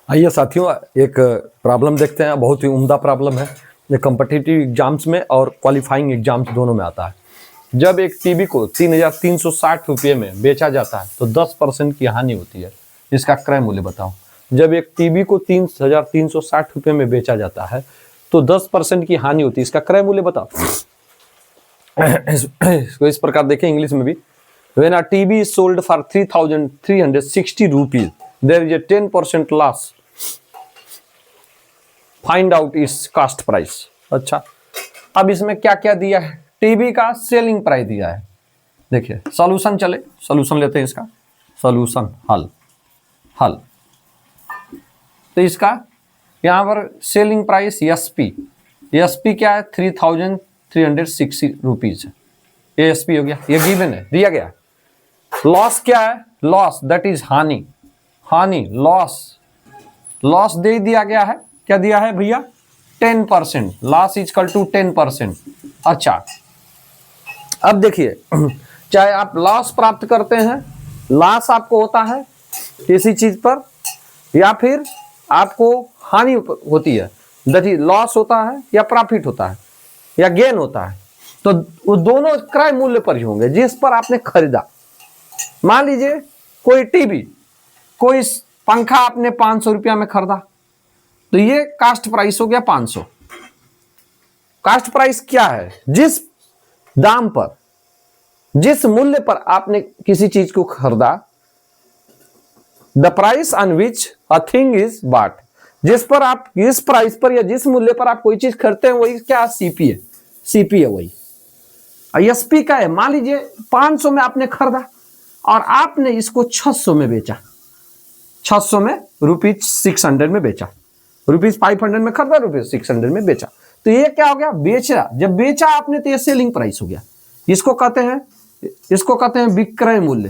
आइए साथियों, एक प्रॉब्लम देखते हैं। बहुत ही उम्दा प्रॉब्लम है। ये कॉम्पिटिटिव एग्जाम्स में और क्वालिफाइंग एग्जाम्स दोनों में आता है। जब एक टीबी को 3,360 रुपये में बेचा जाता है तो 10% की हानि होती है। इसका क्रय मूल्य बताओ। जब एक टीबी को 3,360 रुपये में बेचा जाता है तो 10% की हानि होती है। इसका क्रय मूल्य बताओ। इसको इस प्रकार देखें इंग्लिश में भी। When a TV is sold for 3,360 rupees, there is a 10% loss. Find out its cost price. अच्छा, अब इसमें क्या क्या दिया है? टीवी का सेलिंग प्राइस दिया है। देखिए सॉल्यूशन, चले सॉल्यूशन लेते हैं इसका। सॉल्यूशन हल तो इसका यहाँ पर सेलिंग प्राइस एसपी क्या है? 3,360 रुपीज है। ये एसपी हो गया, ये गिवन है, दिया गया। लॉस क्या है? लॉस दैट इज हानि लॉस दे दिया गया है। क्या दिया है भैया? 10%। Loss is equal to 10%। अच्छा, अब देखिए, चाहे आप लॉस प्राप्त करते हैं, लॉस आपको होता है किसी चीज पर, या फिर आपको हानि होती है, दैट इज लॉस होता है या प्रॉफिट होता है या गेन होता है, तो वो दोनों क्रय मूल्य पर ही होंगे जिस पर आपने खरीदा। मान लीजिए कोई टीवी, कोई पंखा आपने 500 रुपया में खरीदा, तो ये कास्ट प्राइस हो गया 500। कास्ट प्राइस क्या है? जिस दाम पर, जिस मूल्य पर आपने किसी चीज को खरीदा, the price on which a thing is bought. जिस पर आप, जिस प्राइस पर या जिस मूल्य पर आप कोई चीज खरीदते हैं वही क्या? सीपी है वही। एसपी का है, मान लीजिए 500 में आपने खरीदा और आपने इसको 600 में बेचा, 600 में ₹600 में बेचा, ₹500 में खरीदा, ₹600 में बेचा, तो ये क्या हो गया? बेचा। जब बेचा आपने तो ये सेलिंग प्राइस हो गया। इसको कहते हैं विक्रय मूल्य।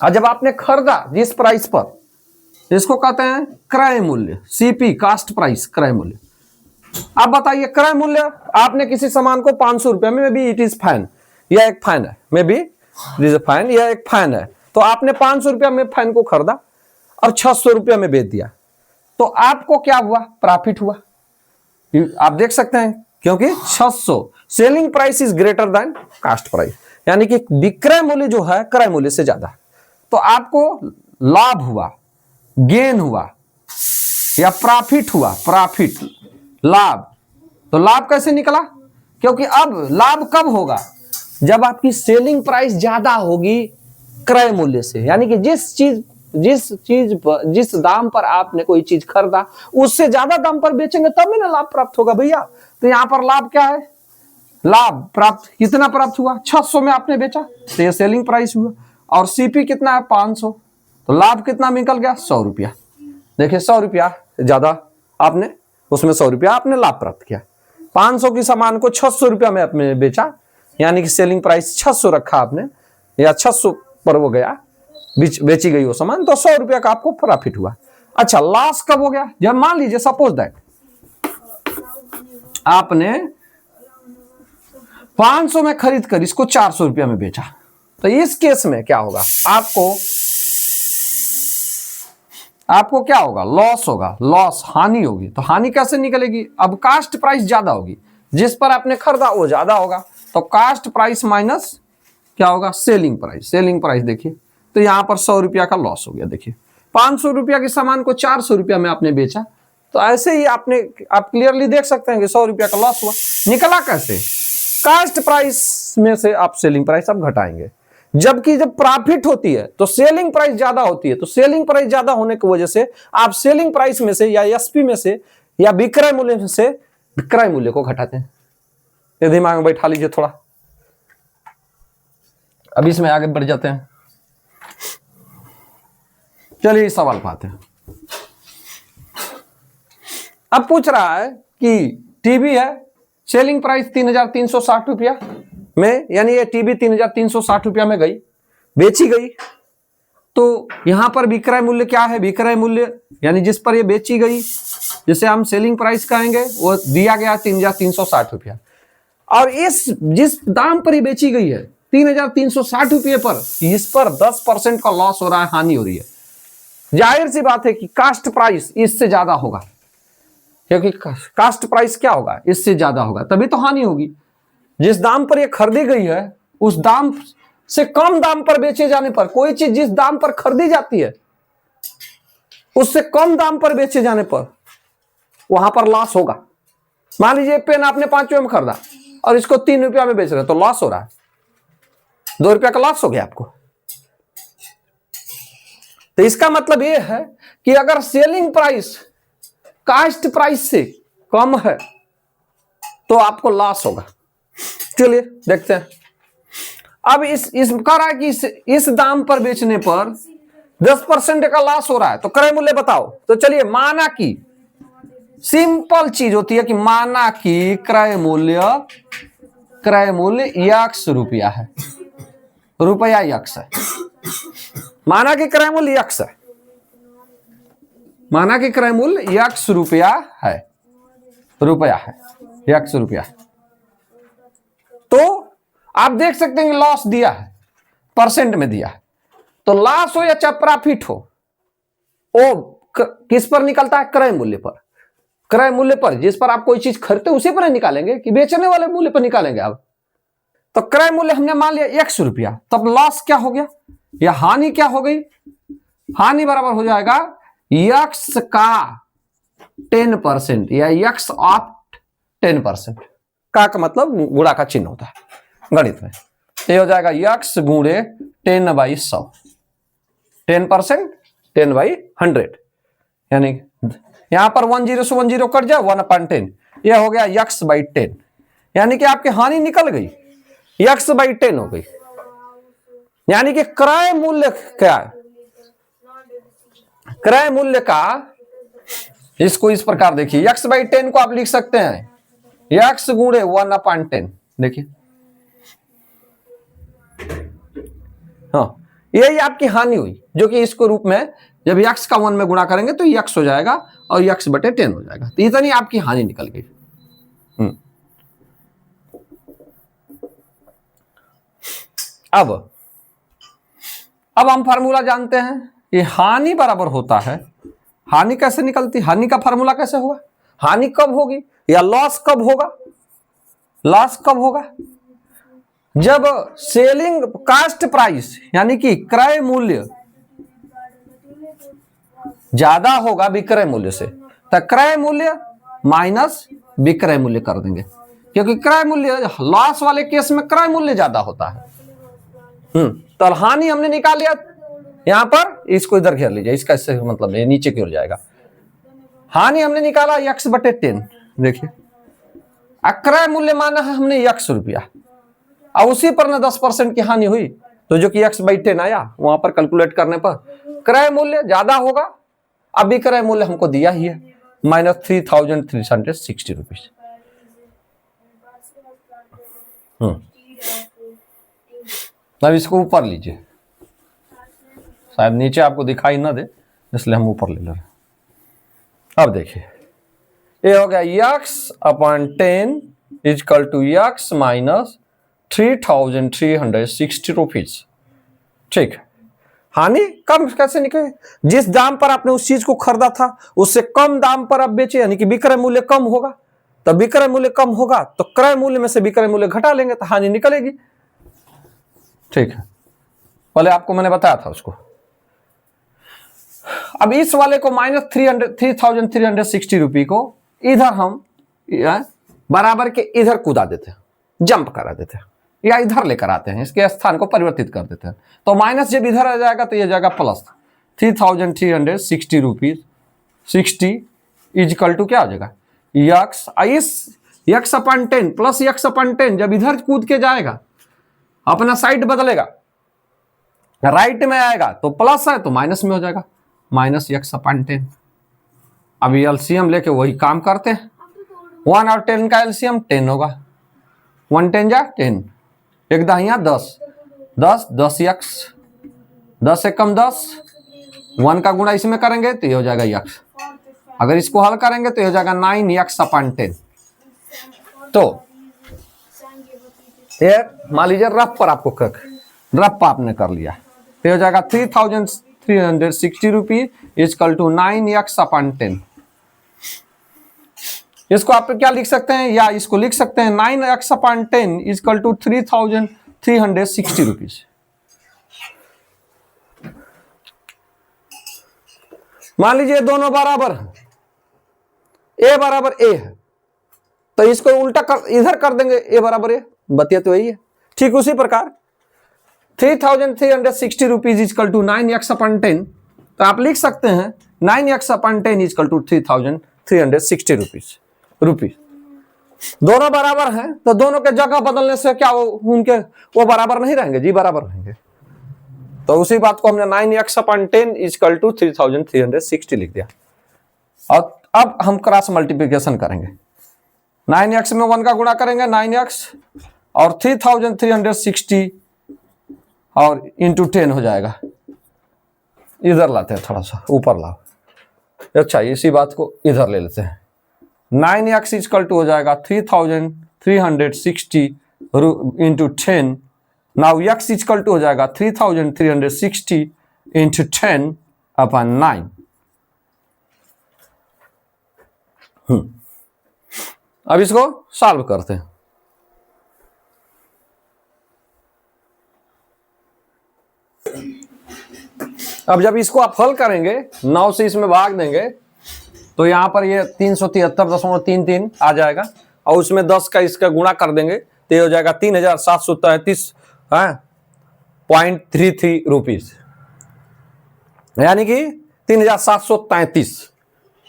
और जब आपने खरीदा जिस प्राइस पर, इसको कहते हैं क्रय मूल्य। सीपी कास्ट प्राइस, क्रय मूल्य। अब बताइए, क्रय मूल्य, आपने किसी सामान को 500 रुपए में, भी इट इज फैन, यह एक फैन है, मे बी दिस फैन, यह एक फैन है, तो आपने 500 रुपया में फैन को खरीदा और 600 रुपया में बेच दिया, तो आपको क्या हुआ? प्रॉफिट हुआ। आप देख सकते हैं, क्योंकि 600 selling price is greater than cost price, यानी कि विक्रय मूल्य जो है क्रय मूल्य से ज्यादा, तो आपको लाभ हुआ, गेन हुआ या प्रॉफिट हुआ। प्रॉफिट, लाभ। तो लाभ कैसे निकला? क्योंकि अब लाभ कब होगा? जब आपकी सेलिंग प्राइस ज्यादा होगी क्रय मूल्य से, यानी कि जिस दाम पर आपने कोई चीज खरीदा उससे ज्यादा दाम पर बेचेंगे तब ही ना लाभ प्राप्त होगा भैया। तो यहां पर लाभ क्या है? लाभ प्राप्त, कितना प्राप्त हुआ? 600 में आपने बेचा तो ये सेलिंग प्राइस हुआ, और सीपी कितना है? 500, तो लाभ कितना निकल गया? 100 रुपया। देखिए 100 रुपया ज्यादा आपने, उसमें 100 रुपया आपने लाभ प्राप्त किया। 500 की सामान को 600 रुपया में आपने बेचा, यानी कि सेलिंग प्राइस 600 रखा आपने, या 600 पर वो गया, बेची गई वो सामान, तो 100 रुपया का आपको प्रॉफिट हुआ। अच्छा, लॉस कब हो गया? जब मान लीजिए सपोज दैट आपने 500 में खरीद कर इसको 400 रुपया में बेचा, तो इस केस में क्या होगा? आपको क्या होगा? लॉस होगा। लॉस, हानि होगी। तो हानि कैसे निकलेगी? अब कास्ट प्राइस ज्यादा होगी, जिस पर आपने खरीदा वो ज्यादा होगा, तो कास्ट प्राइस माइनस क्या होगा? Selling price. सेलिंग प्राइस देखिए, तो यहां पर 100 रुपया का लॉस हो गया। देखिए 500 रुपया के सामान को 400 रुपया में आपने बेचा, तो ऐसे ही आप क्लियरली देख सकते हैं कि 100 रुपया का लॉस हुआ। निकला कैसे? कास्ट प्राइस में से आप सेलिंग प्राइस आप घटाएंगे, जबकि जब प्रॉफिट होती है तो सेलिंग प्राइस ज्यादा होती है, तो सेलिंग प्राइस ज्यादा होने की वजह से आप सेलिंग प्राइस में से या एसपी में से या विक्रय मूल्य में से विक्रय मूल्य को घटाते हैं। ये दिमाग में बैठा लीजिए थोड़ा। अब इसमें आगे बढ़ जाते हैं। चलिए सवाल पाते हैं। अब पूछ रहा है कि टीवी है, सेलिंग प्राइस 3,360 रुपया में, यानी ये टीवी 3,360 रुपया में गई, बेची गई, तो यहां पर विक्रय मूल्य क्या है? विक्रय मूल्य यानी जिस पर ये बेची गई, जिसे हम सेलिंग प्राइस कहेंगे, वो दिया गया 3,360 रुपया, और इस जिस दाम पर ये बेची गई है 3,360 रुपये पर, इस पर 10% का लॉस हो रहा है, हानि हो रही है। जाहिर सी बात है कि कास्ट प्राइस इससे ज्यादा होगा, क्योंकि कास्ट प्राइस क्या होगा, इससे ज्यादा होगा, तभी तो हानि होगी। जिस दाम पर ये खरीदी गई है उस दाम से कम दाम पर बेचे जाने पर, कोई चीज जिस दाम पर खरीदी जाती है उससे कम दाम पर बेचे जाने पर वहां पर लॉस होगा। मान लीजिए पेन आपने 5 रुपये में खरीदा और इसको 3 रुपया में बेच रहे, तो लॉस हो रहा है, 2 रुपया का लॉस हो गया आपको। तो इसका मतलब यह है कि अगर सेलिंग प्राइस कास्ट प्राइस से कम है तो आपको लॉस होगा। चलिए देखते हैं। अब इस कह रहा है कि इस दाम पर बेचने पर 10% का लॉस हो रहा है, तो क्रय मूल्य बताओ। तो चलिए, माना कि सिंपल चीज होती है कि माना कि क्रय मूल्य x रुपया है, रुपया x है। माना कि क्रय मूल्य x है, माना कि क्रय मूल्य x रुपया है, रुपया है, x रुपया। तो आप देख सकते हैं कि लॉस दिया है, परसेंट में दिया है। तो लॉस हो या चाहे प्रॉफिट हो, वो किस पर निकलता है, क्रय मूल्य पर। क्रय मूल्य पर, जिस पर आप कोई चीज खरीदते उसी पर निकालेंगे कि बेचने वाले मूल्य पर निकालेंगे आप। तो क्रय मूल्य हमने मान लिया x रुपया, तब लॉस क्या हो गया या हानि क्या हो गई, हानि बराबर हो जाएगा x का 10% या x ऑफ 10%। का मतलब गुणा का चिन्ह होता है गणित में, ये हो जाएगा x गुणे 10/100, 10%, 10/100, यानी यहां पर 10 से 10 कट जाए, 1/10, यह हो गया x/10, यानी कि आपकी हानि निकल गई, x/10 हो गई। यानी कि क्रय मूल्य क्या है, क्रय मूल्य का, इसको इस प्रकार देखिए, x/10 को आप लिख सकते हैं x गुणे 1/10। देखिए, हाँ, यही आपकी हानि हुई, जो कि इसको रूप में जब x का 1 में गुणा करेंगे तो x हो जाएगा और x/10 हो जाएगा। तो इतनी आपकी हानि निकल गई। अब हम फार्मूला जानते हैं, ये हानि बराबर होता है, हानि कैसे निकलती, हानि का फार्मूला कैसे होगा, हानि कब होगी या लॉस कब होगा, लॉस कब होगा, जब सेलिंग कास्ट प्राइस यानी कि क्रय मूल्य ज्यादा होगा विक्रय मूल्य से, तो क्रय मूल्य माइनस विक्रय मूल्य कर देंगे, क्योंकि क्रय मूल्य लॉस वाले केस में क्रय मूल्य ज्यादा होता है। तो हानि हमने निकाल लिया, यहां पर इसको इधर घेर लीजिए, इसका इससे मतलब ये नीचे की ओर जाएगा। हानि हमने निकाला x/10, देखिए, क्रय मूल्य माना है हमने x रुपया, और उसी पर ना 10% की हानि हुई, तो जो कि x/10 आया, वहां पर कैलकुलेट करने पर क्रय मूल्य ज्यादा होगा। अब भी क्रय मूल्य हमको दिया ही है -3,360 रुपीज। अब इसको ऊपर लीजिए, शायद नीचे आपको दिखाई ना दे, इसलिए हम ऊपर ले ले रहे हैं। अब देखिए, ये हो गया x/10 equal to x minus 3,360 rupees. ठीक है, हानि कम कैसे निकले, जिस दाम पर आपने उस चीज को खरीदा था उससे कम दाम पर आप बेचे, यानी कि विक्रय मूल्य कम होगा। तो विक्रय मूल्य कम होगा तो क्रय मूल्य में से विक्रय मूल्य घटा लेंगे, तो हानि निकलेगी। ठीक है, पहले आपको मैंने बताया था उसको। अब इस वाले को -3,360 रुपये को इधर हम बराबर के इधर कूदा देते हैं, जंप करा देते हैं, या इधर लेकर आते हैं, इसके स्थान को परिवर्तित कर देते हैं। तो माइनस जब इधर आ जाएगा तो यह जाएगा प्लस 3,360 रुपीज 60 इजकल टू क्या हो जाएगा x/10 प्लस x/10। जब इधर कूद के जाएगा अपना साइड बदलेगा, राइट में आएगा तो प्लस है तो माइनस में हो जाएगा, माइनस x/10। अभी एलसीएम लेके वही काम करते हैं, 1 और 10 का एलसीएम 10 होगा, 1 10 जा 10, एक दहिया 10, 10x, 10 से कम 10, 1 का गुणा इसमें करेंगे तो ये हो जाएगा x। अगर इसको हल करेंगे तो ये हो जाएगा 9x/10। तो ये मान लीजिए रफ पर आपको रफ आपने कर लिया, तो हो जाएगा 3360 रुपीज इजकल टू 9x/10। इसको आप क्या लिख सकते हैं, या इसको लिख सकते हैं 9x/10 इजकल टू 3360 रुपीज। मान लीजिए दोनों बराबर है, ए बराबर ए है, तो इसको उल्टा कर इधर कर देंगे, ए बराबर ए, बतिया तो यही है। ठीक उसी प्रकार 3360 रुपीज इजकल टू 9x/10, तो आप लिख सकते हैं 9x/10 इजकल टू 3360 रुपीज। दोनों बराबर हैं, तो दोनों के जगह बदलने से क्या उनके वो बराबर नहीं रहेंगे जी, बराबर रहेंगे। तो उसी बात को हमने 9x/10 इजकल टू 3360 लिख दिया। और अब हम क्रॉस मल्टीप्लिकेशन करेंगे, 9x में 1 का गुणा करेंगे 9x और 3360 और इंटू 10 हो जाएगा। इधर लाते हैं, थोड़ा सा ऊपर लाओ। अच्छा, इसी बात को इधर ले लेते हैं। 9x इजकल टू हो जाएगा 3360 into 10। Now x is equal to हो जाएगा 3360 इंटू 10/9। अब इसको सॉल्व करते हैं। अब जब इसको आप हल करेंगे, 9 से इसमें भाग देंगे, तो यहां पर ये 373.33 आ जाएगा, और उसमें 10 का इसका गुणा कर देंगे तो ये हो जाएगा 3733.33 रुपीज, यानी कि 3733,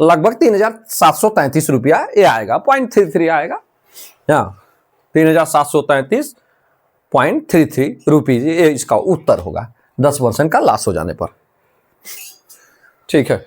लगभग 3733 रुपया ये आएगा, 0.33 आएगा। 3733.33 रुपीज ये इसका उत्तर होगा 10% का लॉस हो जाने पर। ठीक है।